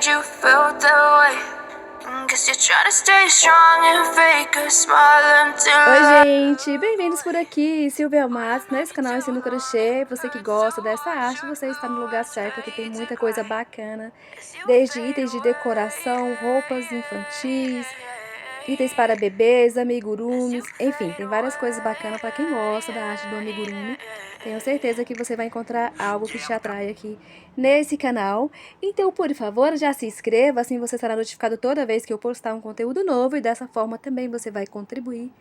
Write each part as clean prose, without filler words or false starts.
made you feel that way. Guess you're trying to stay strong and fake a smile until Oi, gente! Bem-vindos por aqui, Silvia Matos, nesse canal Ensino Crochê. Você que gosta dessa arte, você está no lugar certo, aqui tem muita coisa bacana, desde itens de decoração, roupas infantis, itens para bebês, amigurumis, enfim, tem várias coisas bacanas para quem gosta da arte do amigurumi. Tenho certeza que você vai encontrar algo que te atrai aqui nesse canal. Então, por favor, já se inscreva, assim você será notificado toda vez que eu postar um conteúdo novo e dessa forma também você vai contribuir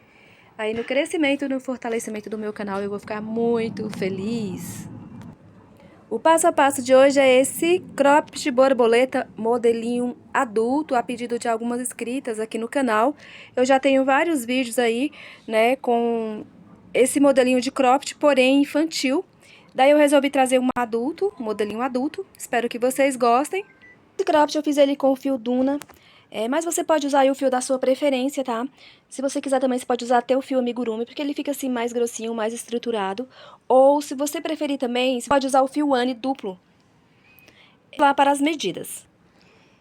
aí no crescimento e no fortalecimento do meu canal. Eu vou ficar muito feliz. O passo a passo de hoje é esse cropped de borboleta modelinho adulto, a pedido de algumas inscritas aqui no canal. Eu já tenho vários vídeos aí, né, com esse modelinho de cropped, porém infantil. Daí eu resolvi trazer um adulto, um modelinho adulto. Espero que vocês gostem. Esse cropped eu fiz ele com fio Duna. Mas você pode usar aí o fio da sua preferência, tá? Se você quiser também, você pode usar até o fio amigurumi, porque ele fica assim mais grossinho, mais estruturado. Ou, se você preferir também, você pode usar o fio Ane duplo. Lá para as medidas.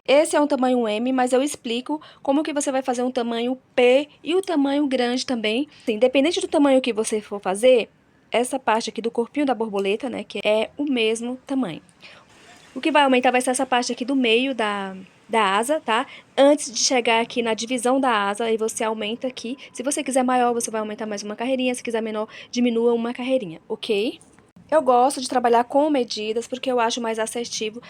Esse é um tamanho M, mas eu explico como que você vai fazer um tamanho P e o tamanho grande também. Sim, independente do tamanho que você for fazer, essa parte aqui do corpinho da borboleta, né, que é o mesmo tamanho. O que vai aumentar vai ser essa parte aqui do meio da asa, tá? Antes de chegar aqui na divisão da asa, aí você aumenta aqui. Se você quiser maior, você vai aumentar mais uma carreirinha. Se quiser menor, diminua uma carreirinha, ok? Eu gosto de trabalhar com medidas, porque eu acho mais assertivo.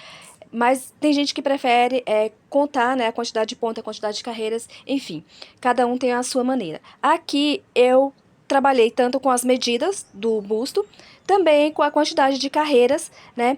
Mas tem gente que prefere contar, né, a quantidade de ponta, a quantidade de carreiras, enfim. Cada um tem a sua maneira. Aqui eu trabalhei tanto com as medidas do busto, também com a quantidade de carreiras, né?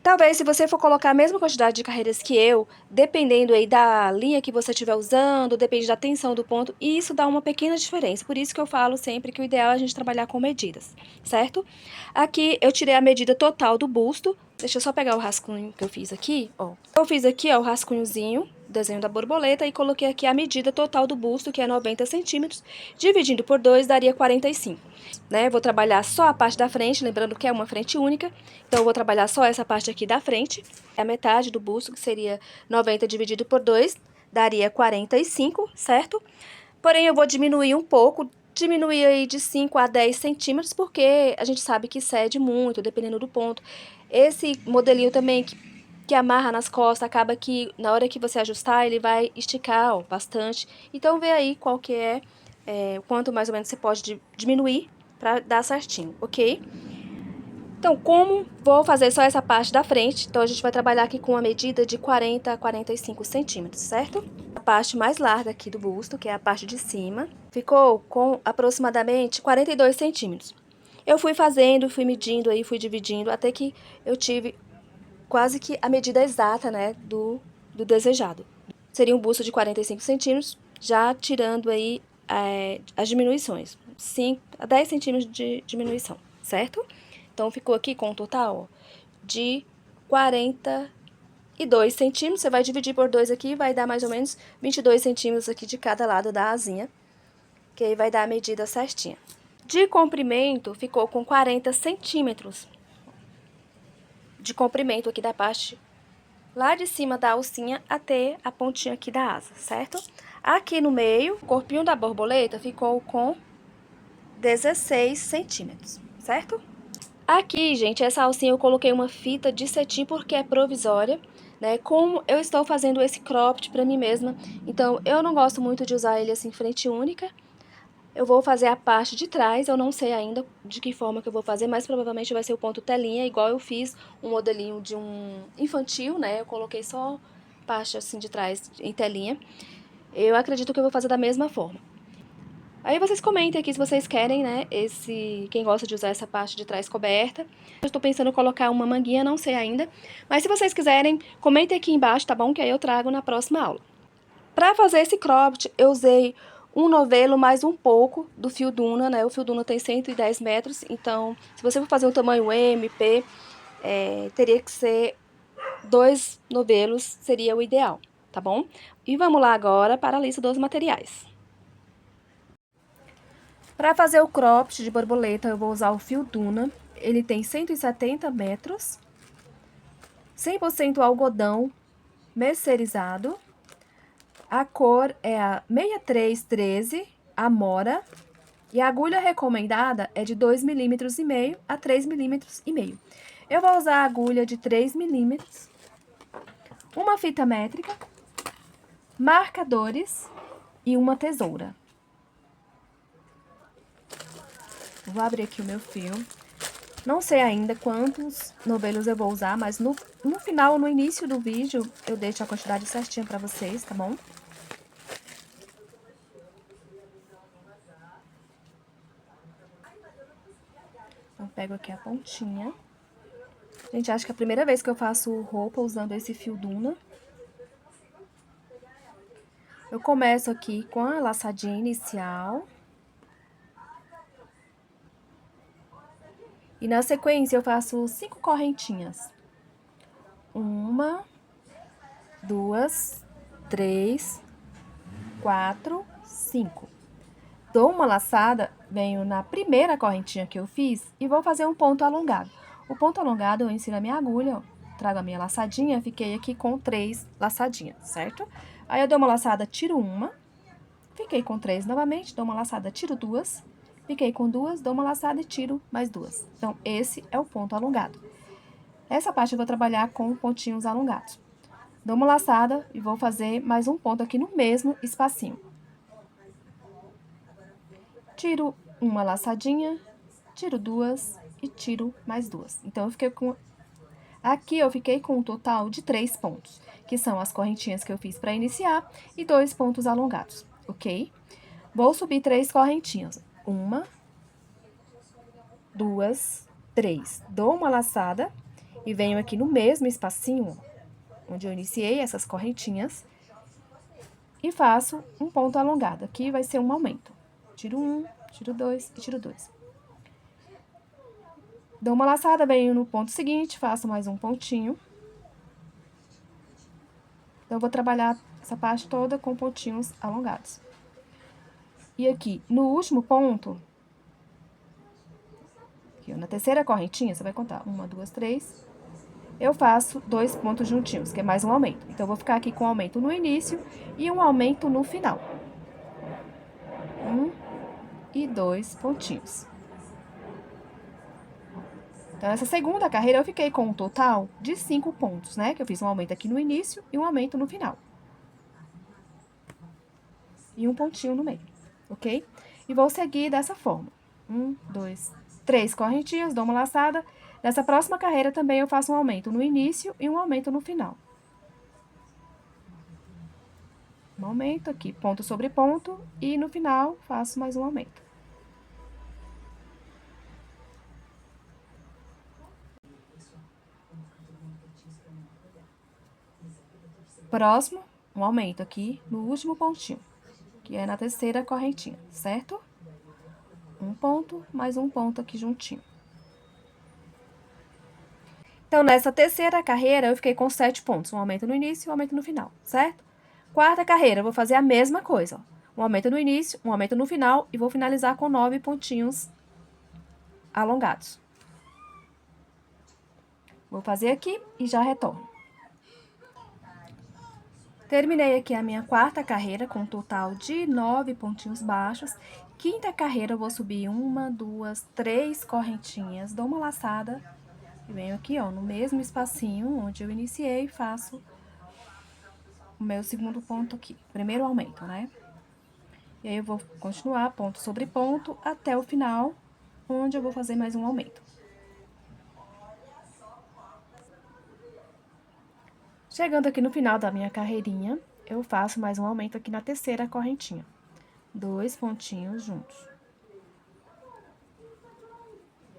Talvez, se você for colocar a mesma quantidade de carreiras que eu, dependendo aí da linha que você estiver usando, depende da tensão do ponto, e isso dá uma pequena diferença. Por isso que eu falo sempre que o ideal é a gente trabalhar com medidas, certo? Aqui eu tirei a medida total do busto. Deixa eu só pegar o rascunho que eu fiz aqui, ó. Eu fiz aqui, ó, o rascunhozinho, desenho da borboleta, e coloquei aqui a medida total do busto, que é 90 centímetros. Dividindo por 2, daria 45, né? Vou trabalhar só a parte da frente, lembrando que é uma frente única. Então, eu vou trabalhar só essa parte aqui da frente. É a metade do busto, que seria 90 dividido por 2, daria 45, certo? Porém, eu vou diminuir um pouco, diminuir aí de 5 a 10 centímetros, porque a gente sabe que cede muito, dependendo do ponto. Esse modelinho também que amarra nas costas, acaba que na hora que você ajustar, ele vai esticar, ó, bastante. Então, vê aí qual que é o quanto mais ou menos você pode diminuir pra dar certinho, ok? Então, como vou fazer só essa parte da frente, então a gente vai trabalhar aqui com uma medida de 40 a 45 centímetros, certo? A parte mais larga aqui do busto, que é a parte de cima, ficou com aproximadamente 42 centímetros. Eu fui fazendo, fui medindo aí, fui dividindo, até que eu tive quase que a medida exata, né, do desejado. Seria um busto de 45 centímetros, já tirando aí as diminuições, 5 a 10 centímetros de diminuição, certo? Então, ficou aqui com um total, ó, de 42 centímetros. Você vai dividir por 2 aqui, vai dar mais ou menos 22 centímetros aqui de cada lado da asinha, que aí vai dar a medida certinha. De comprimento, ficou com 40 centímetros de comprimento aqui da parte lá de cima da alcinha até a pontinha aqui da asa, certo? Aqui no meio, o corpinho da borboleta ficou com 16 centímetros, certo? Aqui, gente, essa alcinha eu coloquei uma fita de cetim porque é provisória, né? Como eu estou fazendo esse cropped pra mim mesma, então eu não gosto muito de usar ele assim frente única. Eu vou fazer a parte de trás, eu não sei ainda de que forma que eu vou fazer, mas provavelmente vai ser o ponto telinha, igual eu fiz um modelinho de um infantil, né? Eu coloquei só parte assim de trás em telinha. Eu acredito que eu vou fazer da mesma forma. Aí vocês comentem aqui se vocês querem, né, quem gosta de usar essa parte de trás coberta. Eu estou pensando em colocar uma manguinha, não sei ainda. Mas se vocês quiserem, comentem aqui embaixo, tá bom? Que aí eu trago na próxima aula. Pra fazer esse cropped, eu usei um novelo mais um pouco do fio Duna, né? O fio Duna tem 110 metros, então, se você for fazer um tamanho M, P, teria que ser 2 novelos, seria o ideal, tá bom? E vamos lá agora para a lista dos materiais. Para fazer o cropped de borboleta, eu vou usar o fio Duna. Ele tem 170 metros, 100% algodão mercerizado. A cor é a 6313 Amora. E a agulha recomendada é de 2,5 milímetros a 3,5 milímetros. Eu vou usar a agulha de 3 milímetros, uma fita métrica, marcadores e uma tesoura. Vou abrir aqui o meu fio. Não sei ainda quantos novelos eu vou usar, mas no final, no início do vídeo, eu deixo a quantidade certinha pra vocês, tá bom? Então, pego aqui a pontinha. Gente, acho que é a primeira vez que eu faço roupa usando esse fio Duna. Eu começo aqui com a laçadinha inicial. E na sequência eu faço 5 correntinhas. 1, 2, 3, 4, 5. Dou uma laçada, venho na primeira correntinha que eu fiz e vou fazer um ponto alongado. O ponto alongado eu ensino a minha agulha, ó, trago a minha laçadinha, fiquei aqui com 3 laçadinhas, certo? Aí eu dou uma laçada, tiro uma, fiquei com 3 novamente, dou uma laçada, tiro 2, fiquei com 2, dou uma laçada e tiro mais 2. Então, esse é o ponto alongado. Essa parte eu vou trabalhar com pontinhos alongados. Dou uma laçada e vou fazer mais um ponto aqui no mesmo espacinho. Tiro uma laçadinha, tiro 2 e tiro mais 2. Então, eu fiquei com... Aqui eu fiquei com um total de 3 pontos, que são as correntinhas que eu fiz para iniciar e 2 pontos alongados, ok? Vou subir 3 correntinhas. 1, 2, 3. Dou uma laçada e venho aqui no mesmo espacinho, onde eu iniciei essas correntinhas, e faço um ponto alongado. Aqui vai ser um aumento. Tiro 1, tiro 2 e tiro 2. Dou uma laçada, venho no ponto seguinte, faço mais um pontinho. Então, eu vou trabalhar essa parte toda com pontinhos alongados. E aqui, no último ponto, aqui, ó, na terceira correntinha, você vai contar 1, 2, 3, eu faço 2 pontos juntinhos, que é mais um aumento. Então, eu vou ficar aqui com um aumento no início e um aumento no final. 1 e 2 pontinhos. Então, essa segunda carreira eu fiquei com um total de 5 pontos, né? Que eu fiz um aumento aqui no início e um aumento no final. E um pontinho no meio, ok? E vou seguir dessa forma. 1, 2, 3 correntinhas, dou uma laçada. Nessa próxima carreira também eu faço um aumento no início e um aumento no final. Um aumento aqui, ponto sobre ponto, e no final faço mais um aumento. Próximo, um aumento aqui no último pontinho, que é na terceira correntinha, certo? Um ponto, mais um ponto aqui juntinho. Então, nessa terceira carreira, eu fiquei com 7 pontos, um aumento no início e um aumento no final, certo? Quarta carreira, eu vou fazer a mesma coisa, ó. Um aumento no início, um aumento no final e vou finalizar com 9 pontinhos alongados. Vou fazer aqui e já retorno. Terminei aqui a minha quarta carreira com um total de 9 pontinhos baixos. Quinta carreira, eu vou subir 1, 2, 3 correntinhas, dou uma laçada e venho aqui, ó, no mesmo espacinho onde eu iniciei e faço o meu segundo ponto aqui, primeiro aumento, né? E aí, eu vou continuar ponto sobre ponto até o final, onde eu vou fazer mais um aumento. Chegando aqui no final da minha carreirinha, eu faço mais um aumento aqui na terceira correntinha. 2 pontinhos juntos.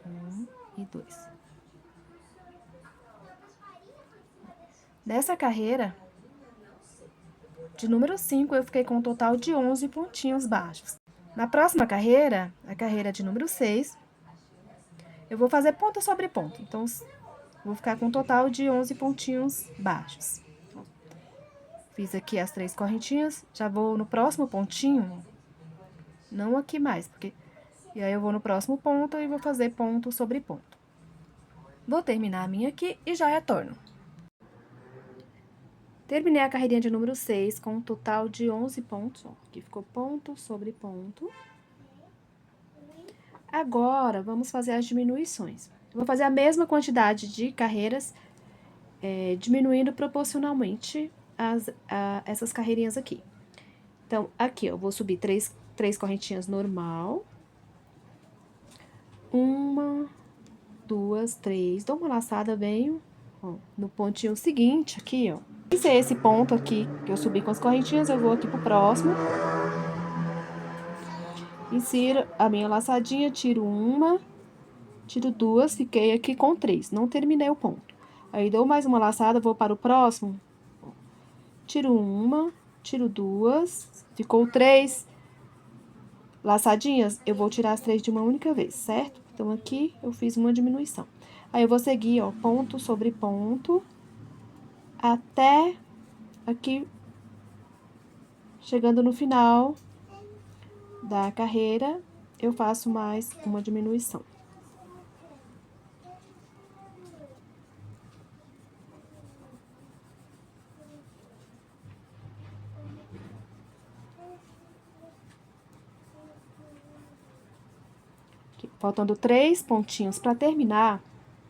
1 e 2. Nessa carreira, de número 5, eu fiquei com um total de 11 pontinhos baixos. Na próxima carreira, a carreira de número 6, eu vou fazer ponto sobre ponto. Então, vou ficar com um total de 11 pontinhos baixos. Fiz aqui as 3 correntinhas, já vou no próximo pontinho, não aqui mais, porque... E aí, eu vou no próximo ponto e vou fazer ponto sobre ponto. Vou terminar a minha aqui e já retorno. Terminei a carreirinha de número 6 com um total de 11 pontos, ó. Aqui ficou ponto sobre ponto. Agora, vamos fazer as diminuições. Eu vou fazer a mesma quantidade de carreiras, diminuindo proporcionalmente essas carreirinhas aqui. Então, aqui, ó, eu vou subir três correntinhas normal. 1, 2, 3. Dou uma laçada, venho, ó, no pontinho seguinte aqui, ó. Se é esse ponto aqui que eu subi com as correntinhas, eu vou aqui pro próximo. Insiro a minha laçadinha, tiro 1, tiro 2, fiquei aqui com 3. Não terminei o ponto. Aí, dou mais uma laçada, vou para o próximo. Tiro 1, tiro 2, ficou 3 laçadinhas. Eu vou tirar as 3 de uma única vez, certo? Então, aqui eu fiz uma diminuição. Aí, eu vou seguir, ó, ponto sobre ponto, até aqui, chegando no final da carreira, eu faço mais uma diminuição. Aqui, faltando 3 pontinhos para terminar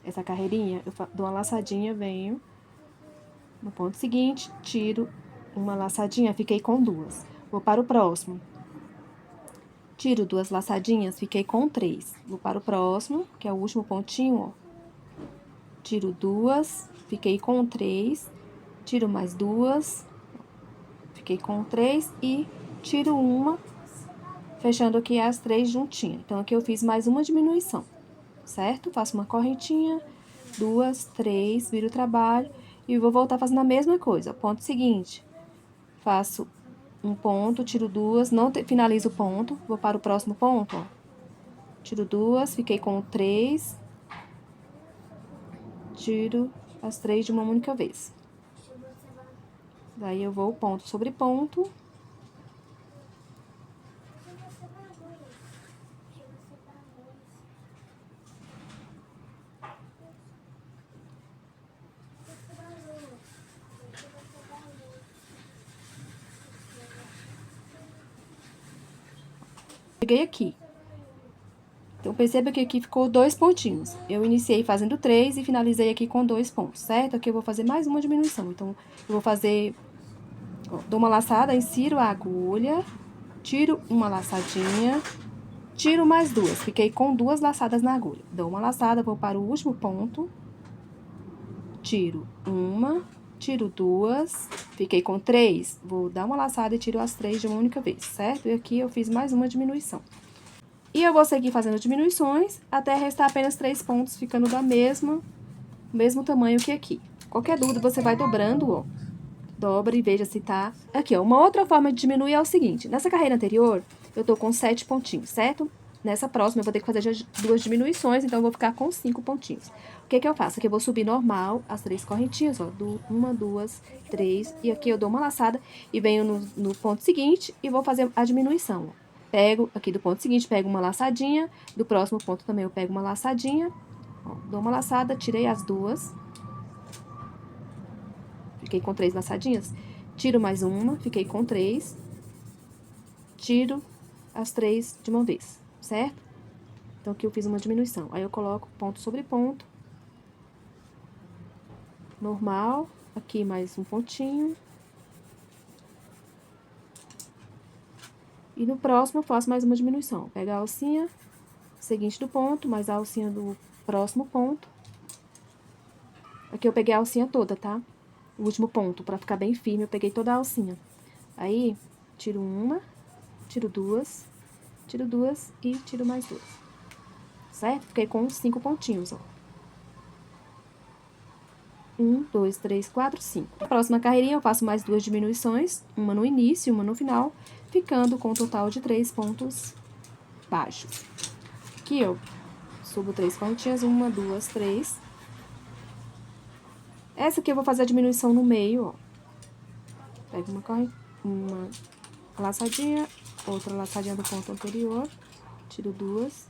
essa carreirinha, eu dou uma laçadinha, venho no ponto seguinte, tiro uma laçadinha, fiquei com 2. Vou para o próximo. Tiro 2 laçadinhas, fiquei com 3. Vou para o próximo, que é o último pontinho, ó. Tiro 2, fiquei com 3. Tiro mais 2, fiquei com 3 e tiro 1, fechando aqui as 3 juntinhas. Então, aqui eu fiz mais uma diminuição, certo? Faço uma correntinha, 2, 3, viro o trabalho e vou voltar fazendo a mesma coisa. Ponto seguinte, faço um ponto, tiro 2, não finalizo o ponto, vou para o próximo ponto, ó. Tiro 2, fiquei com 3, tiro as 3 de uma única vez. Daí, eu vou ponto sobre ponto. Cheguei aqui. Então, perceba que aqui ficou 2 pontinhos. Eu iniciei fazendo 3 e finalizei aqui com 2 pontos, certo? Aqui eu vou fazer mais uma diminuição. Então, eu vou fazer, ó, dou uma laçada, insiro a agulha, tiro uma laçadinha, tiro mais 2. Fiquei com 2 laçadas na agulha. Dou uma laçada, vou para o último ponto, tiro 1, tiro 2, fiquei com 3. Vou dar uma laçada e tiro as 3 de uma única vez, certo? E aqui eu fiz mais uma diminuição. E eu vou seguir fazendo diminuições até restar apenas 3 pontos, ficando da mesmo tamanho que aqui. Qualquer dúvida, você vai dobrando, ó. Dobra e veja se tá... Aqui, ó, uma outra forma de diminuir é o seguinte. Nessa carreira anterior, eu tô com 7 pontinhos, certo? Nessa próxima, eu vou ter que fazer 2 diminuições, então eu vou ficar com 5 pontinhos. O que que eu faço? Aqui eu vou subir normal as 3 correntinhas, ó. 1, 2, 3. E aqui eu dou uma laçada e venho no ponto seguinte e vou fazer a diminuição, ó. Pego aqui do ponto seguinte, pego uma laçadinha. Do próximo ponto também eu pego uma laçadinha. Ó, dou uma laçada, tirei as 2. Fiquei com 3 laçadinhas. Tiro mais uma, fiquei com 3. Tiro as 3 de uma vez, certo? Então, aqui eu fiz uma diminuição. Aí, eu coloco ponto sobre ponto. Normal. Aqui mais um pontinho. E no próximo, eu faço mais uma diminuição. Pego a alcinha seguinte do ponto, mais a alcinha do próximo ponto. Aqui eu peguei a alcinha toda, tá? O último ponto, pra ficar bem firme, eu peguei toda a alcinha. Aí, tiro 1, tiro 2, tiro 2 e tiro mais 2. Certo? Fiquei com 5 pontinhos, ó. 1, 2, 3, 4, 5. Na próxima carreirinha, eu faço mais 2 diminuições, uma no início e uma no final, ficando com um total de 3 pontos baixos. Aqui, eu subo 3 pontinhas, 1, 2, 3. Essa aqui eu vou fazer a diminuição no meio, ó. Pego uma laçadinha, outra laçadinha do ponto anterior, tiro 2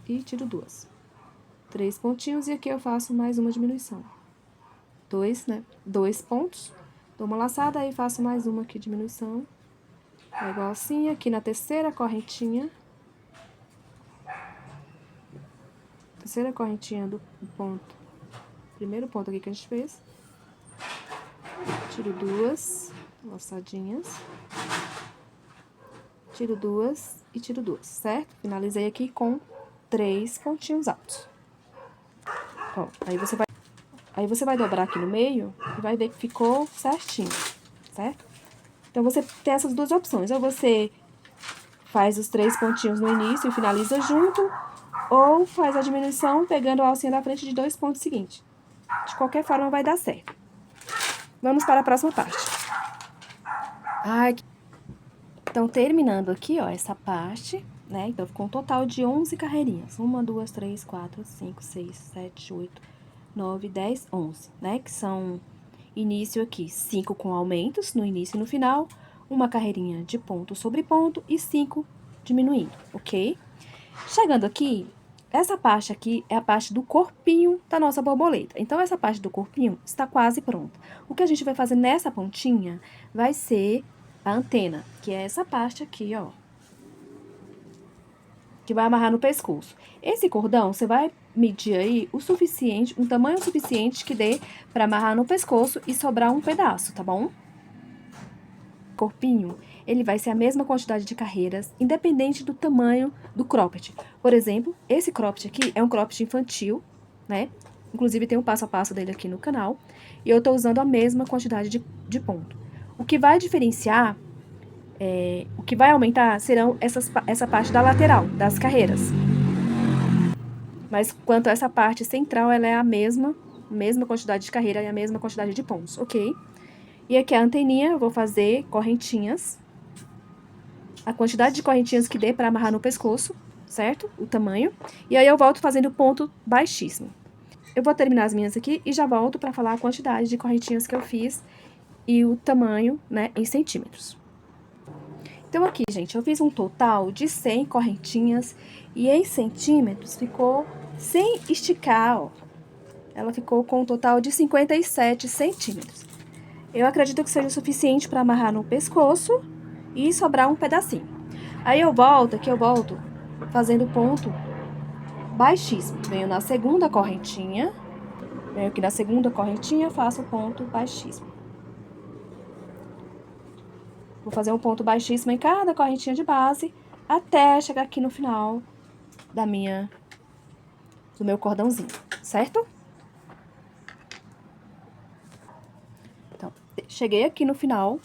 e tiro 2. 3 pontinhos e aqui eu faço mais uma diminuição. dois pontos. Dou uma laçada, aí faço mais uma aqui, diminuição. É igual assim, aqui na terceira correntinha. Terceira correntinha do ponto. Primeiro ponto aqui que a gente fez. Tiro duas laçadinhas. Tiro duas e tiro duas, certo? Finalizei aqui com 3 pontinhos altos. Ó, aí você vai dobrar aqui no meio e vai ver que ficou certinho, certo? Então, você tem essas duas opções. Ou você faz os 3 pontinhos no início e finaliza junto, ou faz a diminuição pegando a alcinha da frente de 2 pontos seguintes. De qualquer forma, vai dar certo. Vamos para a próxima parte. Então, terminando aqui, ó, essa parte, né? Então, ficou um total de 11 carreirinhas. 1, 2, 3, 4, 5, 6, 7, 8, 9, 10, 11, né? Que são início aqui, 5 com aumentos no início e no final, uma carreirinha de ponto sobre ponto e 5 diminuindo, ok? Chegando aqui, essa parte aqui é a parte do corpinho da nossa borboleta. Então, essa parte do corpinho está quase pronta. O que a gente vai fazer nessa pontinha vai ser a antena, que é essa parte aqui, ó. Que vai amarrar no pescoço. Esse cordão, você vai medir aí o suficiente, um tamanho suficiente que dê para amarrar no pescoço e sobrar um pedaço, tá bom? Corpinho, ele vai ser a mesma quantidade de carreiras, independente do tamanho do cropped. Por exemplo, esse cropped aqui é um cropped infantil, né? Inclusive, tem um passo a passo dele aqui no canal. E eu tô usando a mesma quantidade de ponto. O que vai diferenciar, o que vai aumentar serão essa parte da lateral, das carreiras. Mas quanto a essa parte central, ela é a mesma quantidade de carreira e a mesma quantidade de pontos, ok? E aqui a anteninha, eu vou fazer correntinhas. A quantidade de correntinhas que dê para amarrar no pescoço, certo? O tamanho. E aí eu volto fazendo ponto baixíssimo. Eu vou terminar as minhas aqui e já volto para falar a quantidade de correntinhas que eu fiz e o tamanho, né, em centímetros. Então, aqui, gente, eu fiz um total de 100 correntinhas e em centímetros ficou, sem esticar, ó, ela ficou com um total de 57 centímetros. Eu acredito que seja o suficiente para amarrar no pescoço e sobrar um pedacinho. Aí eu volto fazendo ponto baixíssimo. Venho na segunda correntinha, venho aqui na segunda correntinha, faço ponto baixíssimo. Vou fazer um ponto baixíssimo em cada correntinha de base, até chegar aqui no final do meu cordãozinho, certo? Então, cheguei aqui no final,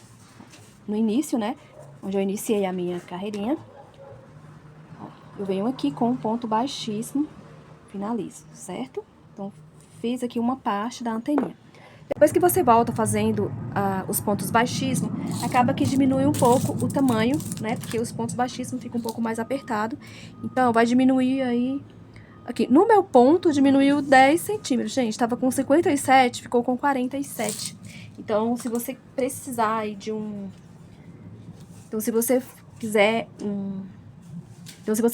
no início, né? Onde eu iniciei a minha carreirinha. Eu venho aqui com um ponto baixíssimo, finalizo, certo? Então, fiz aqui uma parte da anteninha. Depois que você volta fazendo os pontos baixíssimos, acaba que diminui um pouco o tamanho, né? Porque os pontos baixíssimos ficam um pouco mais apertado. Então, vai diminuir aí... Aqui, no meu ponto, diminuiu 10 centímetros. Gente, tava com 57, ficou com 47. Então, se você precisar aí de um... Então, se você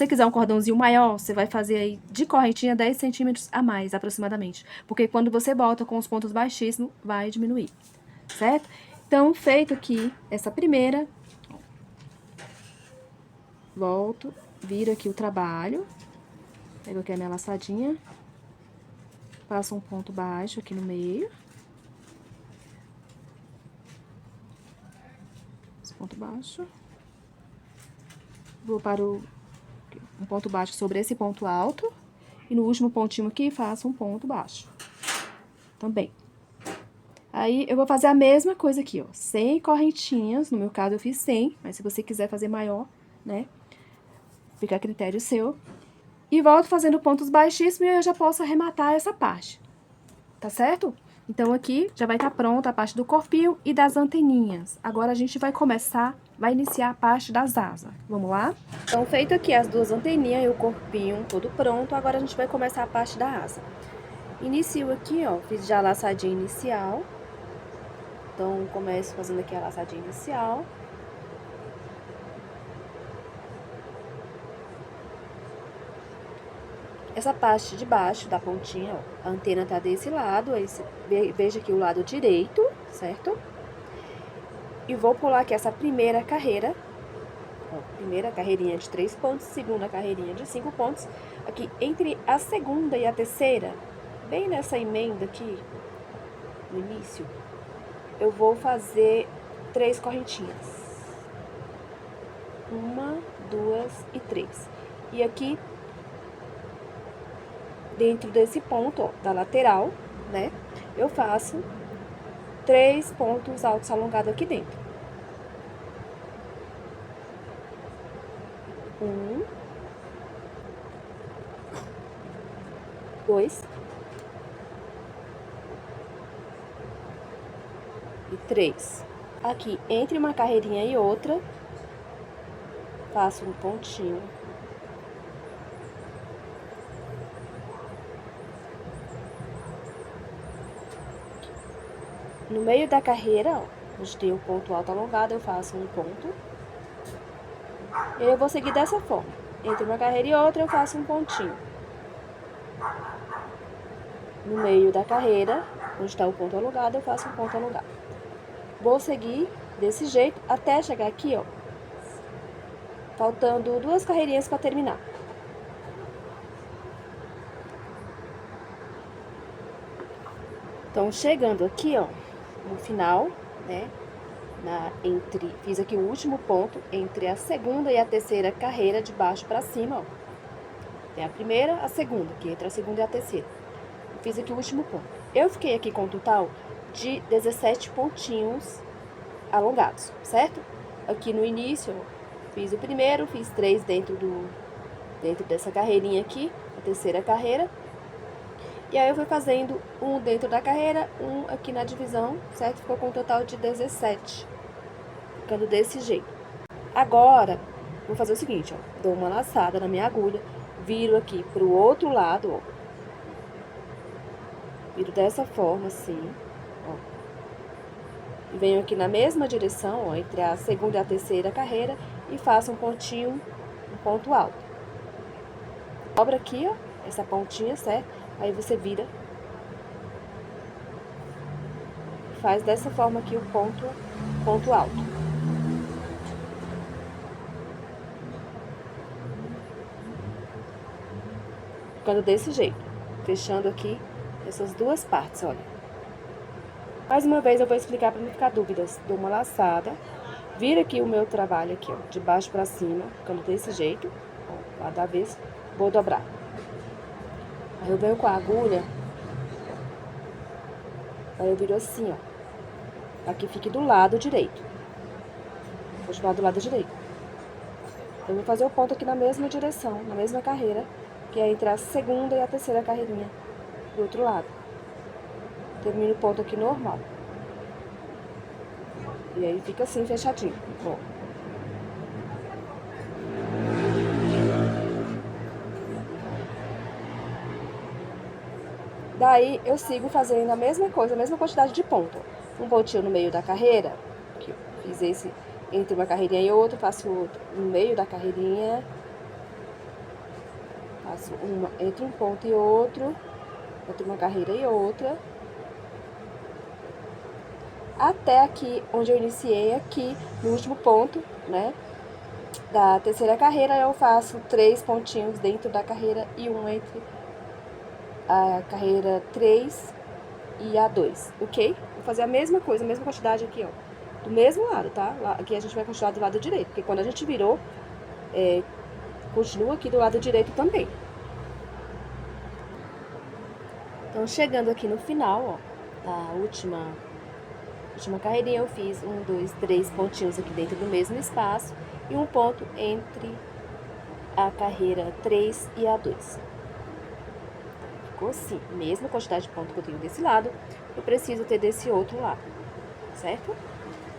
quiser um cordãozinho maior, você vai fazer aí de correntinha 10 centímetros a mais, aproximadamente. Porque quando você volta com os pontos baixíssimos, vai diminuir, certo? Então, feito aqui essa primeira, volto, viro aqui o trabalho, pego aqui a minha laçadinha, passo um ponto baixo aqui no meio. Esse ponto baixo. Vou para um ponto baixo sobre esse ponto alto. E no último pontinho aqui, faço um ponto baixo. Também. Aí, eu vou fazer a mesma coisa aqui, ó. 100 correntinhas. No meu caso, eu fiz 100. Mas se você quiser fazer maior, né? Fica a critério seu. E volto fazendo pontos baixíssimos e eu já posso arrematar essa parte. Tá certo? Então, aqui já vai estar pronta a parte do corpinho e das anteninhas. Agora, a gente vai iniciar a parte das asas. Vamos lá? Então, feito aqui as duas anteninhas e o corpinho todo pronto, agora a gente vai começar a parte da asa. Inicio aqui, ó, fiz já a laçadinha inicial. Então, começo fazendo aqui a laçadinha inicial. essa parte de baixo da pontinha, ó, a antena tá desse lado, aí veja aqui o lado direito, certo? E vou pular aqui essa primeira carreira, ó, primeira carreirinha de 3 pontos, segunda carreirinha de 5 pontos, aqui entre a segunda e a terceira, bem nessa emenda aqui, no início, eu vou fazer 3 correntinhas. 1, 2 e 3. E aqui, dentro desse ponto, ó, da lateral, né, eu faço 3 pontos altos alongados aqui dentro. 1, 2 e 3. Aqui, entre uma carreirinha e outra, faço um pontinho. No meio da carreira, ó, onde tem o ponto alto alongado, eu faço um ponto. E aí eu vou seguir dessa forma. Entre uma carreira e outra, eu faço um pontinho. No meio da carreira, onde está o ponto alongado, eu faço um ponto alongado. Vou seguir desse jeito até chegar aqui, ó, faltando 2 carreirinhas para terminar. Então, chegando aqui, ó, no final, né, fiz aqui o último ponto entre a segunda e a terceira carreira de baixo para cima, ó. Tem a primeira, a segunda, que entre a segunda e a terceira. Fiz aqui o último ponto. Eu fiquei aqui com um total de 17 pontinhos alongados, certo? Aqui no início, ó, fiz o primeiro, fiz 3 dentro dessa carreirinha aqui, a terceira carreira. E aí eu fui fazendo um dentro da carreira, um aqui na divisão, certo? Ficou com um total de 17. Ficando desse jeito. Agora, vou fazer o seguinte, ó. Dou uma laçada na minha agulha, viro aqui pro outro lado, ó. Viro dessa forma, assim, ó. E venho aqui na mesma direção, ó, entre a segunda e a terceira carreira, e faço um pontinho, um ponto alto. Dobra aqui, ó, essa pontinha, certo? Aí você vira, faz dessa forma aqui o ponto alto. Ficando desse jeito, fechando aqui essas duas partes, olha. Mais uma vez eu vou explicar para não ficar dúvidas. Dou uma laçada, vira aqui o meu trabalho aqui, ó, de baixo para cima, ficando desse jeito, ó, lá da vez, vou dobrar. Aí eu venho com a agulha, aí eu viro assim, ó, aqui fique do lado direito. Vou continuar do lado direito. Eu vou fazer o ponto aqui na mesma direção, na mesma carreira, que é entre a segunda e a terceira carreirinha do outro lado. Termino o ponto aqui normal. E aí fica assim, fechadinho. Ó. Daí, eu sigo fazendo a mesma coisa, a mesma quantidade de ponto. Um pontinho no meio da carreira, que eu fiz esse entre uma carreirinha e outra, faço outro no meio da carreirinha. Faço uma entre um ponto e outro, entre uma carreira e outra. Até aqui, onde eu iniciei aqui, no último ponto, né, da terceira carreira, eu faço 3 pontinhos dentro da carreira e um entre a carreira 3 e a 2, ok? Vou fazer a mesma coisa, a mesma quantidade aqui, ó, do mesmo lado, tá? Aqui a gente vai continuar do lado direito, porque quando a gente virou, continua aqui do lado direito também. Então, chegando aqui no final, ó, da última carreirinha, eu fiz 1, 2, 3 pontinhos aqui dentro do mesmo espaço e um ponto entre a carreira 3 e a 2. Ficou assim, mesma quantidade de ponto que eu tenho desse lado, eu preciso ter desse outro lado, certo?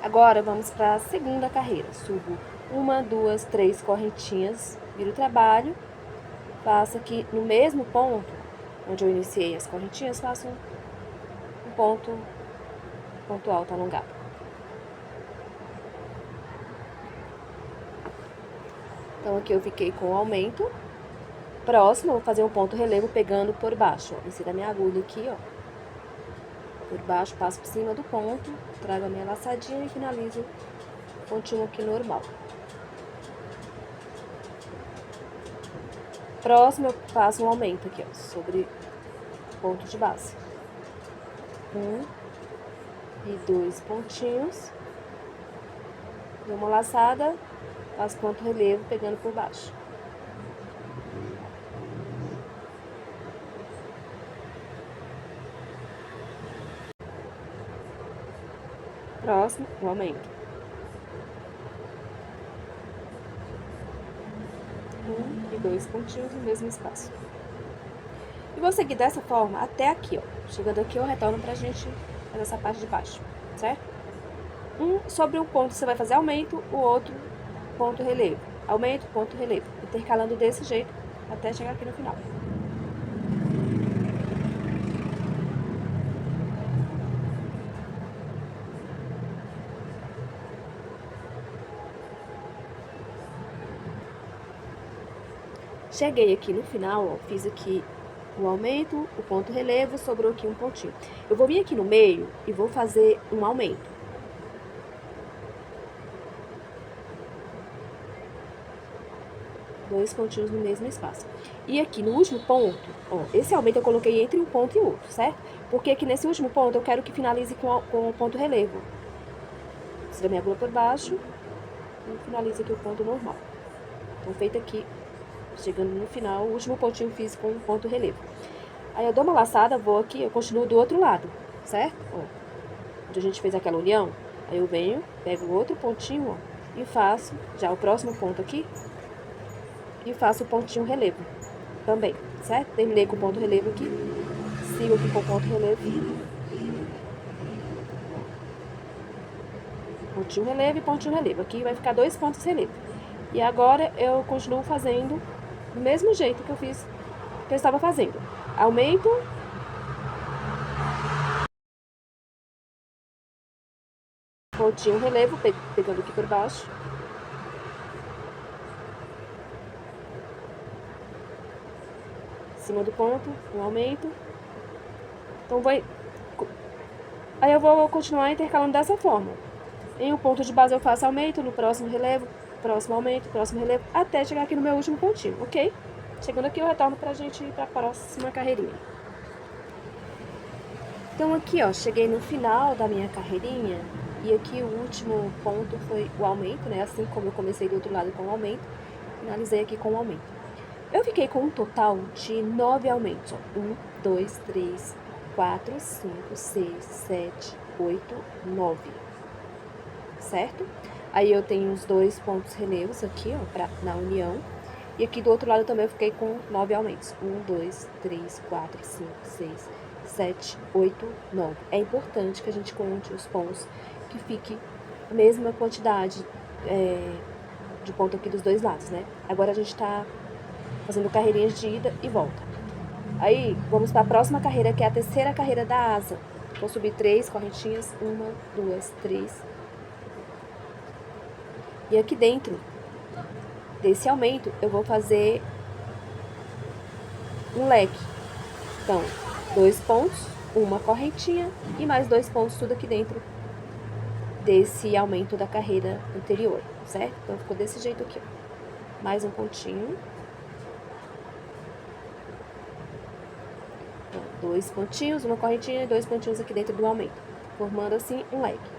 Agora, vamos para a segunda carreira. Subo 1, 2, 3 correntinhas, viro o trabalho, faço aqui no mesmo ponto, onde eu iniciei as correntinhas, faço um ponto alto alongado. Então, aqui eu fiquei com o aumento Próximo, eu vou fazer um ponto relevo pegando por baixo, ó. Insiro a minha agulha aqui, ó. Por baixo, passo por cima do ponto, trago a minha laçadinha e finalizo o pontinho aqui normal. Próximo, eu faço um aumento aqui, ó, sobre o ponto de base. 1 e 2 pontinhos. Dou uma laçada, faço ponto relevo pegando por baixo. Próximo, eu aumento. 1 e 2 pontinhos no mesmo espaço. E vou seguir dessa forma até aqui, ó. Chegando aqui, eu retorno pra gente fazer essa parte de baixo, certo? Sobre um ponto você vai fazer aumento, o outro ponto relevo. Aumento, ponto relevo. Intercalando desse jeito até chegar aqui no final. Cheguei aqui no final, ó, fiz aqui o aumento, o ponto relevo, sobrou aqui um pontinho. Eu vou vir aqui no meio e vou fazer um aumento. Dois pontinhos no mesmo espaço. E aqui no último ponto, ó, esse aumento eu coloquei entre um ponto e outro, certo? Porque aqui nesse último ponto eu quero que finalize com o ponto relevo. Tiro a minha agulha por baixo e finalizo aqui o ponto normal. Então, feito aqui, chegando no final, o último pontinho fiz com um ponto relevo. Aí eu dou uma laçada, vou aqui, eu continuo do outro lado, certo? Ó, onde a gente fez aquela união, aí eu venho, pego o outro pontinho, ó, e faço já o próximo ponto aqui, e faço o pontinho relevo também, certo? Terminei com o ponto relevo aqui, sigo aqui com o ponto relevo, pontinho relevo e pontinho relevo. Aqui vai ficar 2 pontos relevo. E agora eu continuo fazendo do mesmo jeito que eu fiz, que eu estava fazendo. Aumento, pontinho relevo, pegando aqui por baixo. Em cima do ponto, um aumento. Então, aí eu vou continuar intercalando dessa forma. Em um ponto de base eu faço aumento, no próximo relevo, próximo aumento, próximo relevo, até chegar aqui no meu último pontinho, ok? Chegando aqui eu retorno pra gente ir pra próxima carreirinha. Então aqui, ó, cheguei no final da minha carreirinha e aqui o último ponto foi o aumento, né? Assim como eu comecei do outro lado com o aumento, finalizei aqui com o aumento. Eu fiquei com um total de 9 aumentos, ó. 1, 2, 3, 4, 5, 6, 7, 8, 9. Certo? Aí eu tenho os 2 pontos relevos aqui, ó, na união. E aqui do outro lado também eu fiquei com 9 aumentos. 1, 2, 3, 4, 5, 6, 7, 8, 9. É importante que a gente conte os pontos, que fique a mesma quantidade de ponto aqui dos dois lados, né? Agora a gente tá fazendo carreirinhas de ida e volta. Aí, vamos para a próxima carreira, que é a terceira carreira da asa. Vou subir 3 correntinhas, 1, 2, 3. E aqui dentro desse aumento, eu vou fazer um leque. Então, 2 pontos, uma correntinha e mais 2 pontos, tudo aqui dentro desse aumento da carreira anterior, certo? Então, ficou desse jeito aqui, ó. Mais um pontinho. 2 pontinhos, uma correntinha e 2 pontinhos aqui dentro do aumento, formando assim um leque.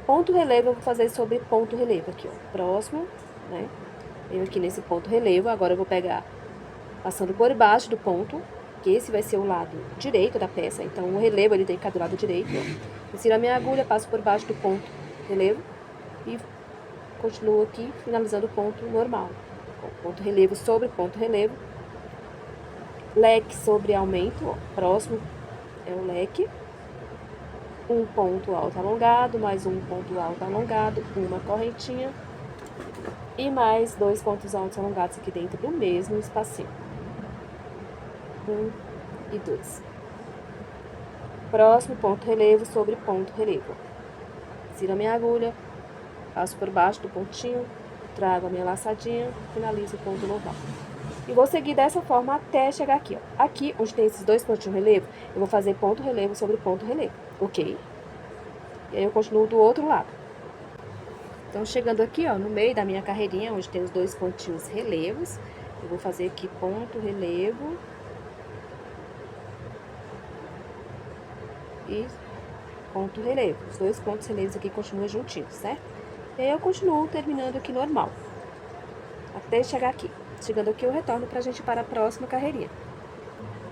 Ponto relevo eu vou fazer sobre ponto relevo aqui, ó, próximo, né? Eu aqui nesse ponto relevo, agora eu vou pegar, passando por baixo do ponto, que esse vai ser o lado direito da peça, então o relevo ele tem que ficar do lado direito, ó. Insiro a minha agulha, passo por baixo do ponto relevo e continuo aqui, finalizando o ponto normal. Ponto relevo sobre ponto relevo. Leque sobre aumento, ó, próximo é o leque. Um ponto alto alongado, mais um ponto alto alongado, uma correntinha. E mais 2 pontos altos alongados aqui dentro do mesmo espacinho. 1 e 2. Próximo ponto relevo sobre ponto relevo. Insiro a minha agulha, passo por baixo do pontinho, trago a minha laçadinha, finalizo o ponto normal. E vou seguir dessa forma até chegar aqui, ó. Aqui, onde tem esses dois pontos de relevo, eu vou fazer ponto relevo sobre ponto relevo, ok? E aí eu continuo do outro lado. Então, chegando aqui, ó, no meio da minha carreirinha, onde tem os dois pontinhos relevos, eu vou fazer aqui ponto relevo e ponto relevo. Os dois pontos relevos aqui continuam juntinhos, certo? E aí eu continuo terminando aqui normal, até chegar aqui. Chegando aqui, eu retorno pra gente ir para a próxima carreirinha.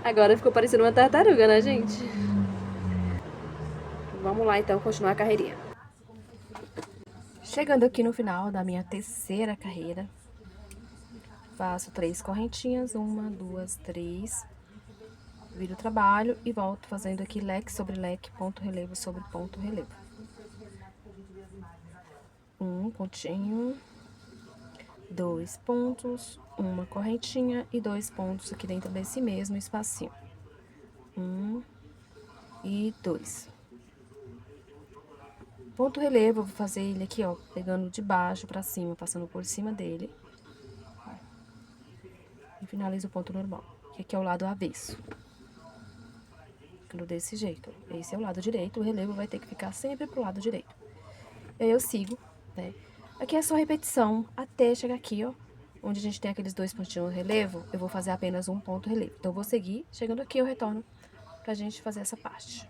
Agora ficou parecendo uma tartaruga, né, gente? Vamos lá, então, continuar a carreirinha. Chegando aqui no final da minha terceira carreira, faço 3 correntinhas, 1, 2, 3, viro o trabalho e volto fazendo aqui leque sobre leque, ponto relevo sobre ponto relevo. Um pontinho, 2 pontos, uma correntinha e 2 pontos aqui dentro desse mesmo espacinho. 1 e 2. Ponto relevo, eu vou fazer ele aqui, ó, pegando de baixo pra cima, passando por cima dele. E finalizo o ponto normal, que aqui é o lado avesso. Ficando desse jeito. Esse é o lado direito, o relevo vai ter que ficar sempre pro lado direito. E aí eu sigo, né? Aqui é só repetição até chegar aqui, ó, onde a gente tem aqueles dois pontinhos relevo, eu vou fazer apenas um ponto relevo. Então, eu vou seguir, chegando aqui eu retorno pra gente fazer essa parte.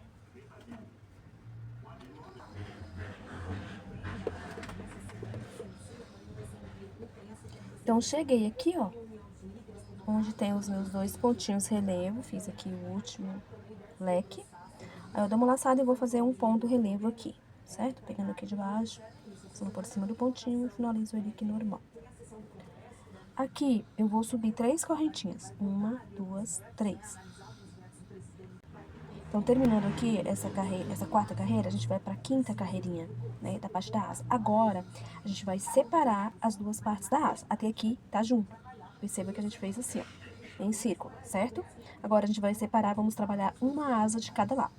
Então, cheguei aqui, ó, onde tem os meus dois pontinhos relevo, fiz aqui o último leque. Aí eu dou uma laçada e vou fazer um ponto relevo aqui, certo? Pegando aqui de baixo, passando por cima do pontinho e finalizo ele aqui normal. Aqui, eu vou subir 3 correntinhas. 1, 2, 3. Então, terminando aqui essa quarta carreira, a gente vai pra quinta carreirinha, né, da parte da asa. Agora, a gente vai separar as duas partes da asa. Até aqui, tá junto. Perceba que a gente fez assim, ó, em círculo, certo? Agora, a gente vai separar, vamos trabalhar uma asa de cada lado.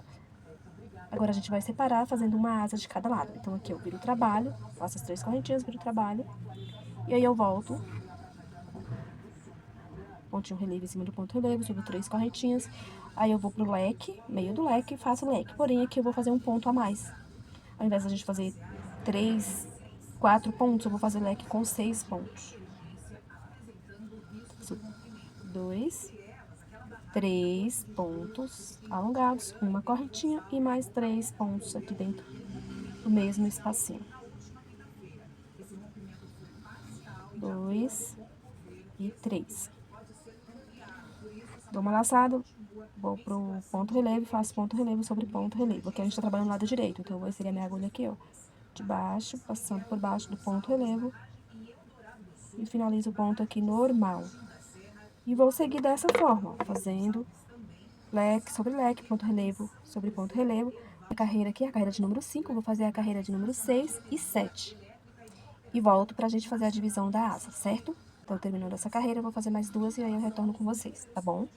Agora, a gente vai separar fazendo uma asa de cada lado. Então, aqui eu viro o trabalho, faço as 3 correntinhas, viro o trabalho. E aí, eu volto. Pontinho relevo em cima do ponto relevo, subo 3 correntinhas. Aí, eu vou pro leque, meio do leque, e faço leque. Porém, aqui eu vou fazer um ponto a mais. Ao invés da gente fazer 3, 4 pontos, eu vou fazer leque com 6 pontos. 2, 3 pontos alongados, uma correntinha e mais 3 pontos aqui dentro do mesmo espacinho. 2 e 3. Dou uma laçada, vou pro ponto relevo e faço ponto relevo sobre ponto relevo. Aqui a gente tá trabalhando no lado direito, então eu vou inserir a minha agulha aqui, ó, de baixo, passando por baixo do ponto relevo e finalizo o ponto aqui normal. E vou seguir dessa forma, ó, fazendo leque sobre leque, ponto relevo sobre ponto relevo. A carreira aqui é a carreira de número 5, vou fazer a carreira de número 6 e 7. E volto pra gente fazer a divisão da asa, certo? Então, terminando essa carreira, eu vou fazer mais 2 e aí eu retorno com vocês, tá bom?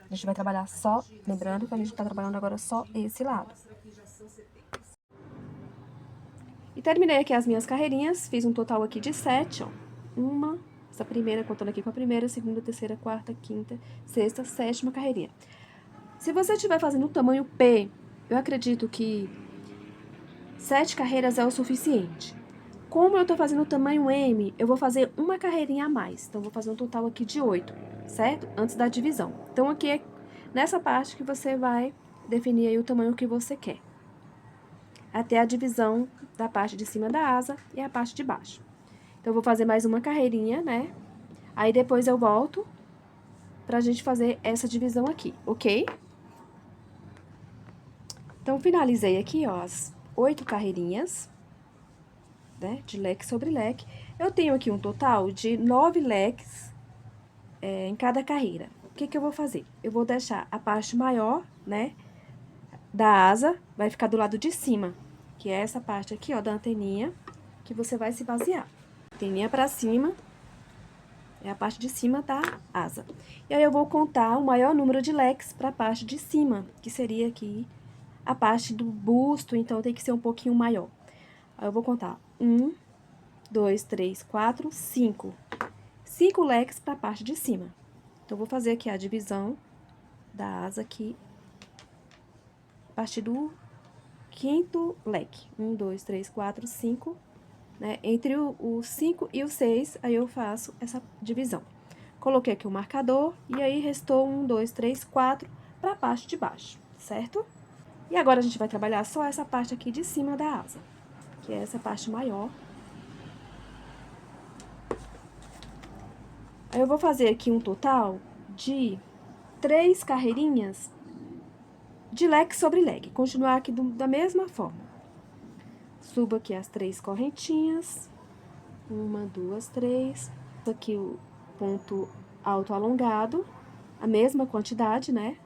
A gente vai trabalhar só, lembrando que a gente tá trabalhando agora só esse lado. E terminei aqui as minhas carreirinhas, fiz um total aqui de 7, ó. Essa primeira, contando aqui com a primeira, segunda, terceira, quarta, quinta, sexta, sétima carreirinha. Se você estiver fazendo o tamanho P, eu acredito que 7 carreiras é o suficiente. Como eu tô fazendo o tamanho M, eu vou fazer uma carreirinha a mais. Então, eu vou fazer um total aqui de 8, certo? Antes da divisão. Então, aqui é nessa parte que você vai definir aí o tamanho que você quer. Até a divisão da parte de cima da asa e a parte de baixo. Então, eu vou fazer mais uma carreirinha, né? Aí, depois eu volto pra gente fazer essa divisão aqui, ok? Então, finalizei aqui, ó, as 8 carreirinhas, né, de leque sobre leque. Eu tenho aqui um total de 9 leques em cada carreira. O que que eu vou fazer? Eu vou deixar a parte maior, né, da asa, vai ficar do lado de cima, que é essa parte aqui, ó, da anteninha, que você vai se basear. Anteninha pra cima, é a parte de cima da asa. E aí, eu vou contar o maior número de leques pra parte de cima, que seria aqui a parte do busto, então tem que ser um pouquinho maior. Aí, eu vou contar 1, 2, 3, 4, 5. 5 leques para a parte de cima. Então, vou fazer aqui a divisão da asa aqui, a partir do 5º leque. 1, 2, 3, 4, 5, né? Entre o 5 e o 6, aí eu faço essa divisão. Coloquei aqui o marcador, e aí restou 1, 2, 3, 4 para a parte de baixo, certo? E agora, a gente vai trabalhar só essa parte aqui de cima da asa, que é essa parte maior. Aí, eu vou fazer aqui um total de 3 carreirinhas de leque sobre leque. Continuar aqui da mesma forma. Subo aqui as 3 correntinhas. 1, 2, 3. Aqui o ponto alto alongado, a mesma quantidade, né?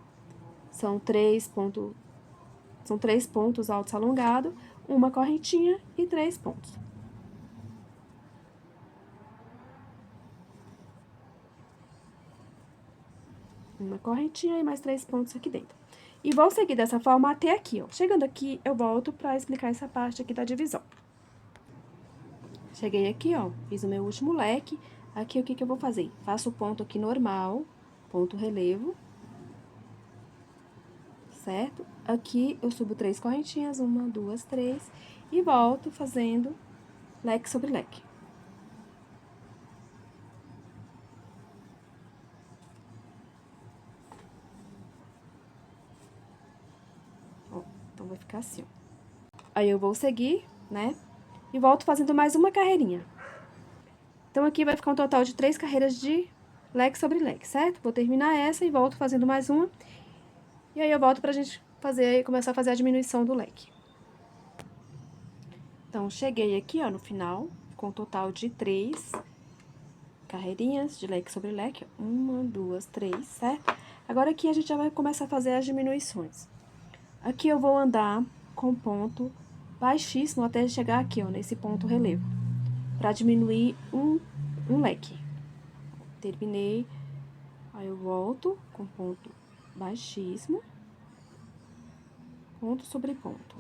São 3 pontos altos alongados, uma correntinha e 3 pontos. Uma correntinha e mais 3 pontos aqui dentro. E vou seguir dessa forma até aqui, ó. Chegando aqui, eu volto pra explicar essa parte aqui da divisão. Cheguei aqui, ó, fiz o meu último leque. Aqui, o que que eu vou fazer? Faço o ponto aqui normal, ponto relevo, certo? Aqui, eu subo 3 correntinhas, 1, 2, 3, e volto fazendo leque sobre leque. Ó, então, vai ficar assim, ó. Aí, eu vou seguir, né? E volto fazendo mais uma carreirinha. Então, aqui vai ficar um total de 3 carreiras de leque sobre leque, certo? Vou terminar essa e volto fazendo mais uma. E aí, eu volto pra gente começar a fazer a diminuição do leque. Então, cheguei aqui, ó, no final, com um total de 3 carreirinhas de leque sobre leque. 1, 2, 3, certo? Agora, aqui, a gente já vai começar a fazer as diminuições. Aqui, eu vou andar com ponto baixíssimo até chegar aqui, ó, nesse ponto relevo, pra diminuir um leque. Terminei, aí eu volto com ponto baixíssimo, ponto sobre ponto.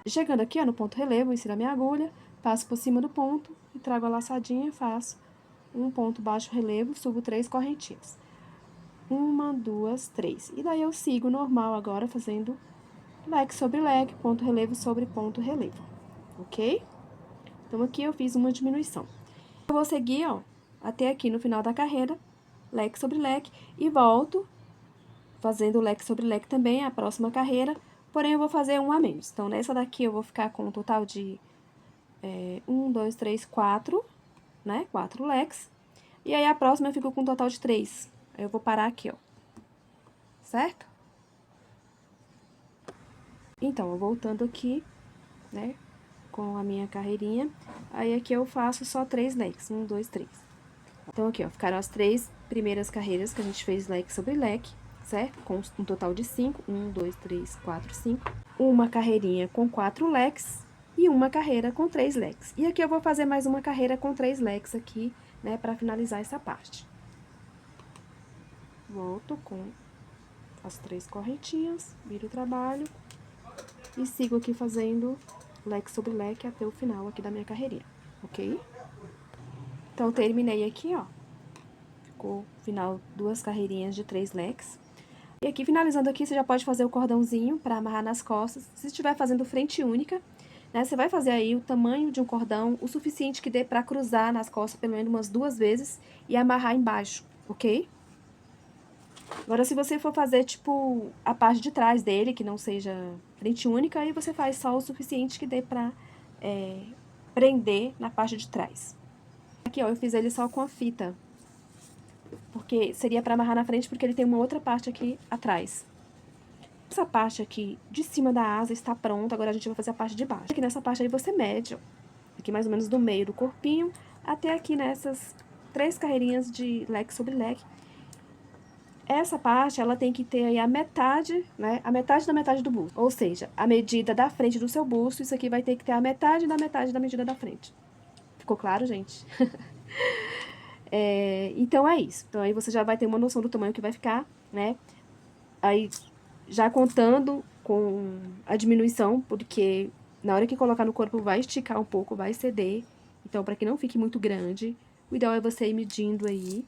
Chegando aqui, ó, no ponto relevo, insiro a minha agulha, passo por cima do ponto e trago a laçadinha, faço um ponto baixo relevo, subo 3 correntinhas. 1, 2, 3. E daí, eu sigo normal agora, fazendo leque sobre leque, ponto relevo sobre ponto relevo, ok? Então, aqui eu fiz uma diminuição. Eu vou seguir, ó, até aqui no final da carreira, leque sobre leque, e volto fazendo leque sobre leque também, a próxima carreira, porém, eu vou fazer um a menos. Então, nessa daqui, eu vou ficar com um total de 1, 2, 3, 4, né? 4 leques. E aí, a próxima eu fico com um total de 3. Aí, eu vou parar aqui, ó. Certo? Então, eu voltando aqui, né? Com a minha carreirinha. Aí, aqui eu faço só 3 leques. 1, 2, 3. Então, aqui, ó, ficaram as 3 primeiras carreiras que a gente fez leque sobre leque, certo? Com um total de 5. 1, 2, 3, 4, 5. Uma carreirinha com 4 leques e uma carreira com 3 leques. E aqui eu vou fazer mais uma carreira com 3 leques aqui, né, pra finalizar essa parte. Volto com as 3 correntinhas, viro o trabalho e sigo aqui fazendo leque sobre leque até o final aqui da minha carreirinha, ok? Então, terminei aqui, ó. Ficou, final, 2 carreirinhas de 3 leques. E aqui, finalizando aqui, você já pode fazer o cordãozinho pra amarrar nas costas. Se estiver fazendo frente única, né, você vai fazer aí o tamanho de um cordão, o suficiente que dê pra cruzar nas costas pelo menos umas 2 vezes e amarrar embaixo, ok? Agora, se você for fazer, tipo, a parte de trás dele, que não seja frente única, aí você faz só o suficiente que dê pra prender na parte de trás. Aqui, ó, eu fiz ele só com a fita, porque seria pra amarrar na frente, porque ele tem uma outra parte aqui atrás. Essa parte aqui de cima da asa está pronta, agora a gente vai fazer a parte de baixo. Aqui nessa parte aí você mede, ó, aqui mais ou menos do meio do corpinho, até aqui nessas 3 carreirinhas de leque sobre leque. essa parte, ela tem que ter aí a metade, né? A metade da metade do busto. Ou seja, a medida da frente do seu busto, isso aqui vai ter que ter a metade da metade da medida da frente. Ficou claro, gente? Então, é isso. Então, aí você já vai ter uma noção do tamanho que vai ficar, né? Aí, já contando com a diminuição, porque na hora que colocar no corpo vai esticar um pouco, vai ceder. Então, para que não fique muito grande, o ideal é você ir medindo aí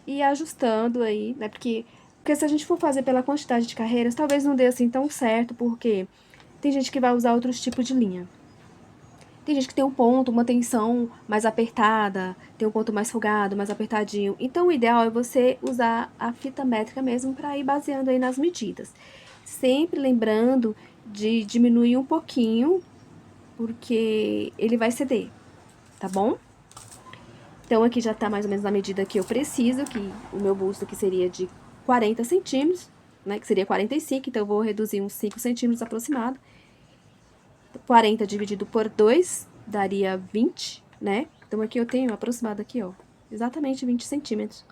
e ajustando aí, né? Porque se a gente for fazer pela quantidade de carreiras, talvez não dê assim tão certo, porque tem gente que vai usar outros tipos de linha. Tem gente que tem um ponto, uma tensão mais apertada, tem um ponto mais folgado, mais apertadinho. Então, o ideal é você usar a fita métrica mesmo para ir baseando aí nas medidas. Sempre lembrando de diminuir um pouquinho, porque ele vai ceder, tá bom? Então, aqui já tá mais ou menos na medida que eu preciso, que o meu busto aqui seria de 40 centímetros, né? Que seria 45, então eu vou reduzir uns 5 centímetros aproximado. 40 dividido por 2 daria 20, né? Então, aqui eu tenho aproximado aqui, ó, exatamente 20 centímetros.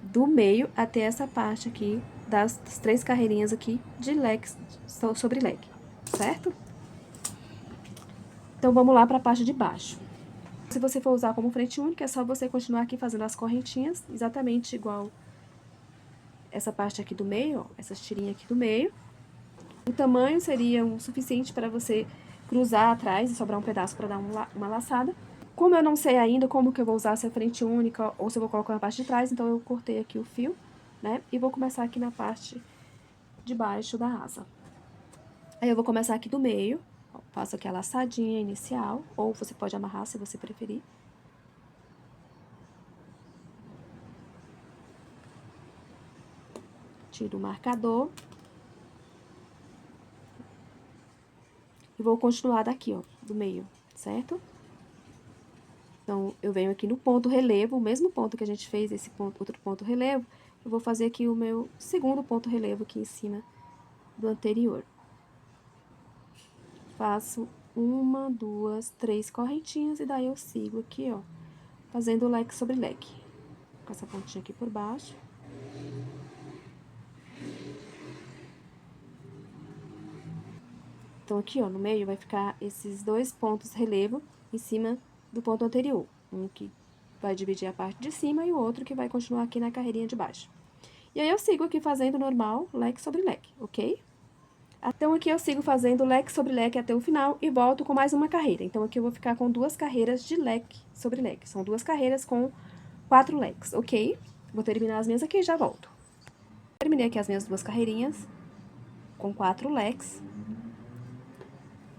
Do meio até essa parte aqui, das 3 carreirinhas aqui de leque, sobre leque, certo? Então, vamos lá para a parte de baixo. Se você for usar como frente única, é só você continuar aqui fazendo as correntinhas, exatamente igual essa parte aqui do meio, ó, essas tirinhas aqui do meio. O tamanho seria o suficiente para você cruzar atrás e sobrar um pedaço para dar uma laçada. Como eu não sei ainda como que eu vou usar, se é frente única ou se eu vou colocar na parte de trás, então eu cortei aqui o fio, né? E vou começar aqui na parte de baixo da asa. Aí eu vou começar aqui do meio, ó, faço aqui a laçadinha inicial, ou você pode amarrar se você preferir. Tiro o marcador. E vou continuar daqui, ó, do meio, certo? Então, eu venho aqui no ponto relevo, o mesmo ponto que a gente fez, esse ponto, outro ponto relevo, eu vou fazer aqui o meu segundo ponto relevo aqui em cima do anterior. Faço 1, 2, 3 correntinhas e daí eu sigo aqui, ó, fazendo leque sobre leque. Com essa pontinha aqui por baixo. Então, aqui, ó, no meio vai ficar esses 2 pontos relevo em cima do ponto anterior. Um que vai dividir a parte de cima e o outro que vai continuar aqui na carreirinha de baixo. E aí, eu sigo aqui fazendo normal, leque sobre leque, ok? Então, aqui eu sigo fazendo leque sobre leque até o final e volto com mais uma carreira. Então, aqui eu vou ficar com 2 carreiras de leque sobre leque. São 2 carreiras com 4 leques, ok? Vou terminar as minhas aqui e já volto. Terminei aqui as minhas 2 carreirinhas com 4 leques.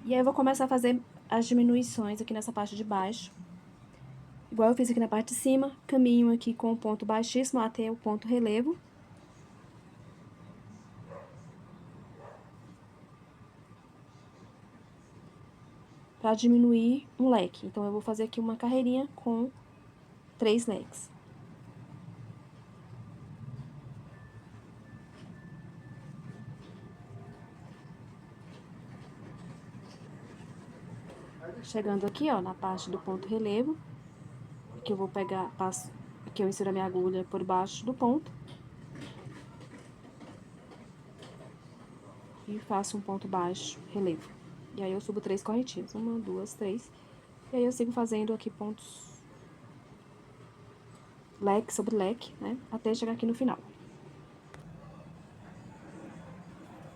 E aí, eu vou começar a fazer as diminuições aqui nessa parte de baixo. Igual eu fiz aqui na parte de cima, caminho aqui com o ponto baixíssimo até o ponto relevo. Pra diminuir um leque. Então, eu vou fazer aqui uma carreirinha com 3 leques. Chegando aqui, ó, na parte do ponto relevo, que eu vou pegar, passo, aqui eu insiro a minha agulha por baixo do ponto. E faço um ponto baixo, relevo. E aí, eu subo 3 correntinhas, 1, 2, 3. E aí, eu sigo fazendo aqui pontos leque sobre leque, né, até chegar aqui no final.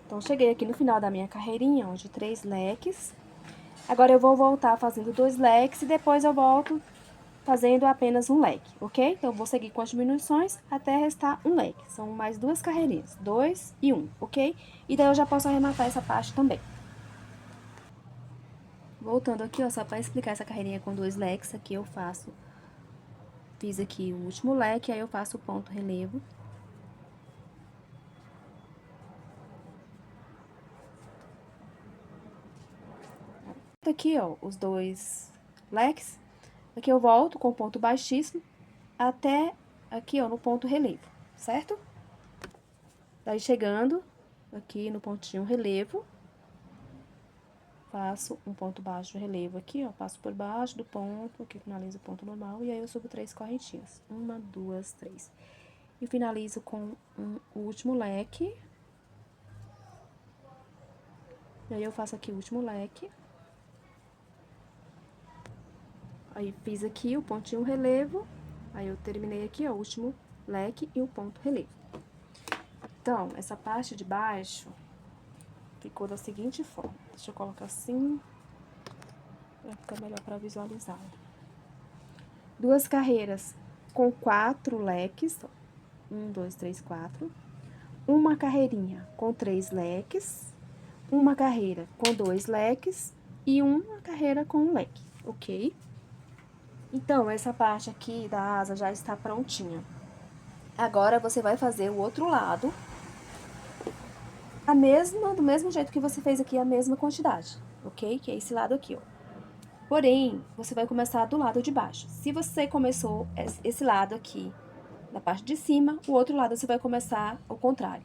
Então, cheguei aqui no final da minha carreirinha, ó, de 3 leques. Agora, eu vou voltar fazendo 2 leques e depois eu volto fazendo apenas um leque, ok? Então, eu vou seguir com as diminuições até restar um leque. São mais 2 carreirinhas, 2 e 1, ok? E daí, eu já posso arrematar essa parte também. Voltando aqui, ó, só pra explicar essa carreirinha com 2 leques, aqui eu faço... Fiz aqui o último leque, aí eu faço o ponto relevo. Aqui, ó, os 2 leques. Aqui eu volto com o ponto baixíssimo até aqui, ó, no ponto relevo, certo? Daí, chegando aqui no pontinho relevo, faço um ponto baixo de relevo aqui, ó. Passo por baixo do ponto, aqui finalizo o ponto normal. E aí, eu subo 3 correntinhas. 1, 2, 3. E finalizo com o último leque. E aí, eu faço aqui o último leque. Aí, fiz aqui o pontinho relevo. Aí, eu terminei aqui, ó, o último leque e o ponto relevo. Então, essa parte de baixo ficou da seguinte forma. Deixa eu colocar assim, pra ficar melhor pra visualizar. 2 carreiras com 4 leques. 1, 2, 3, 4. Uma carreirinha com 3 leques. Uma carreira com 2 leques. E uma carreira com 1 leque, ok? Então, essa parte aqui da asa já está prontinha. Agora, você vai fazer o outro lado. Do mesmo jeito que você fez aqui, a mesma quantidade, ok? Que é esse lado aqui, ó. Porém, você vai começar do lado de baixo. Se você começou esse lado aqui, da parte de cima, o outro lado você vai começar ao contrário.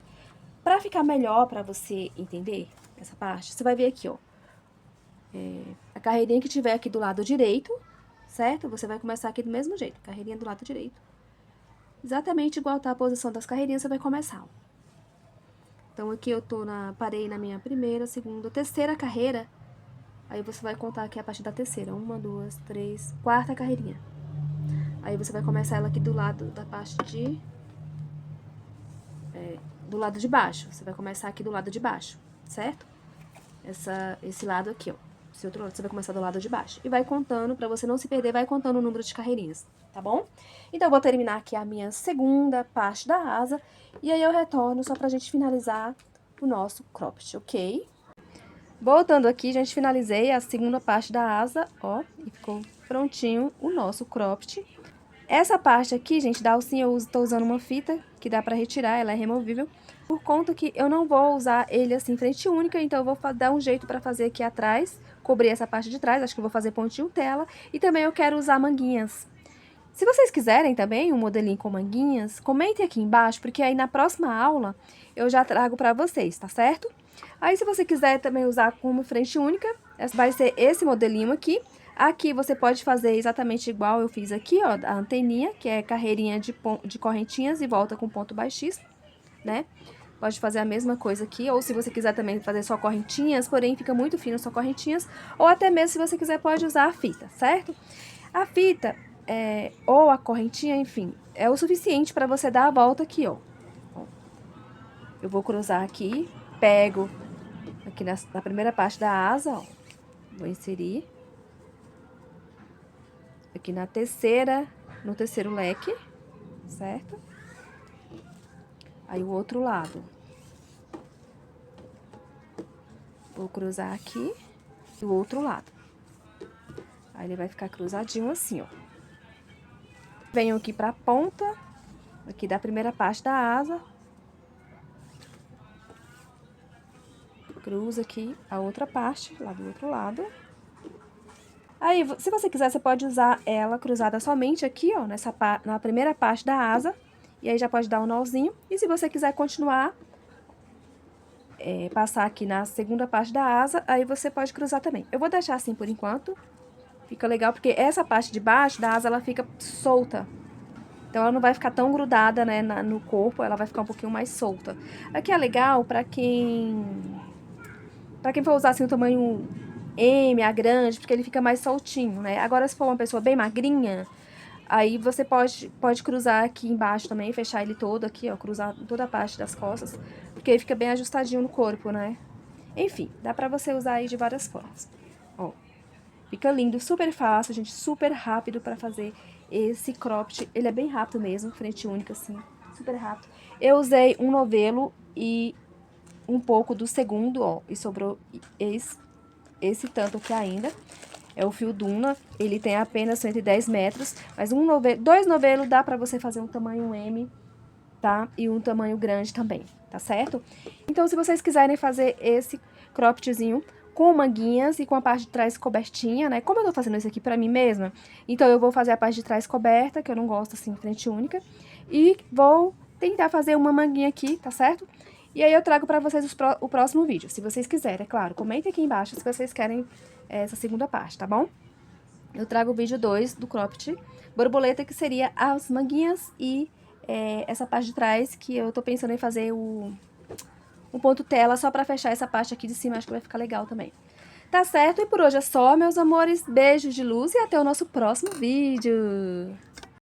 Pra ficar melhor pra você entender essa parte, você vai ver aqui, ó. A carreirinha que tiver aqui do lado direito, certo? Você vai começar aqui do mesmo jeito, carreirinha do lado direito. Exatamente igual tá a posição das carreirinhas, você vai começar, ó. Então, aqui eu parei na minha primeira, segunda, terceira carreira. Aí, você vai contar aqui a partir da terceira. 1, 2, 3, quarta carreirinha. Aí, você vai começar ela aqui do lado da parte do lado de baixo. Você vai começar aqui do lado de baixo, certo? Esse lado aqui, ó. Esse outro lado, você vai começar do lado de baixo. E vai contando, pra você não se perder, vai contando o número de carreirinhas, tá bom? Então, eu vou terminar aqui a minha segunda parte da asa. E aí, eu retorno só pra gente finalizar o nosso cropped, ok? Voltando aqui, gente, finalizei a segunda parte da asa, ó. E ficou prontinho o nosso cropped. Essa parte aqui, gente, da alcinha, eu tô usando uma fita que dá pra retirar, ela é removível. Por conta que eu não vou usar ele assim, frente única, então eu vou dar um jeito pra fazer aqui atrás, cobrir essa parte de trás, acho que eu vou fazer pontinho tela. E também eu quero usar manguinhas. Se vocês quiserem também um modelinho com manguinhas, comentem aqui embaixo, porque aí na próxima aula eu já trago pra vocês, tá certo? Aí, se você quiser também usar como frente única, vai ser esse modelinho aqui. Aqui você pode fazer exatamente igual eu fiz aqui, ó, a anteninha, que é carreirinha de correntinhas e volta com ponto baixíssimo, né? Pode fazer a mesma coisa aqui, ou se você quiser também fazer só correntinhas, porém fica muito fino só correntinhas, ou até mesmo se você quiser pode usar a fita, certo? A fita, ou a correntinha, enfim, é o suficiente para você dar a volta aqui, ó. Eu vou cruzar aqui, pego aqui na primeira parte da asa, ó, vou inserir. Aqui no terceiro leque, certo? Aí, o outro lado. Vou cruzar aqui e o outro lado. Aí, ele vai ficar cruzadinho assim, ó. Venho aqui pra ponta, aqui da primeira parte da asa. Cruzo aqui a outra parte, lá do outro lado. Aí, se você quiser, você pode usar ela cruzada somente aqui, ó, na primeira parte da asa. E aí, já pode dar um nozinho. E se você quiser continuar, passar aqui na segunda parte da asa, aí você pode cruzar também. Eu vou deixar assim por enquanto. Fica legal, porque essa parte de baixo da asa, ela fica solta. Então, ela não vai ficar tão grudada, né, no corpo, ela vai ficar um pouquinho mais solta. Aqui é legal pra quem for usar, assim, o tamanho M, a grande, porque ele fica mais soltinho, né? Agora, se for uma pessoa bem magrinha, aí você pode cruzar aqui embaixo também, fechar ele todo aqui, ó, cruzar toda a parte das costas, porque ele fica bem ajustadinho no corpo, né? Enfim, dá pra você usar aí de várias formas. Ó, fica lindo, super fácil, gente, super rápido pra fazer esse cropped. Ele é bem rápido mesmo, frente única, assim, super rápido. Eu usei um novelo e um pouco do segundo, ó, e sobrou esse tanto aqui ainda. É o fio Duna, ele tem apenas 110 metros, mas dois novelos dá pra você fazer um tamanho M, tá? E um tamanho grande também, tá certo? Então, se vocês quiserem fazer esse croppedzinho com manguinhas e com a parte de trás cobertinha, né? Como eu tô fazendo isso aqui pra mim mesma, então eu vou fazer a parte de trás coberta, que eu não gosto assim, frente única, e vou tentar fazer uma manguinha aqui, tá certo? E aí eu trago pra vocês o próximo vídeo, se vocês quiserem, é claro. Comentem aqui embaixo se vocês querem essa segunda parte, tá bom? Eu trago o vídeo 2 do cropped borboleta, que seria as manguinhas e essa parte de trás, que eu tô pensando em fazer um ponto tela só pra fechar essa parte aqui de cima, acho que vai ficar legal também. Tá certo? E por hoje é só, meus amores. Beijos de luz e até o nosso próximo vídeo.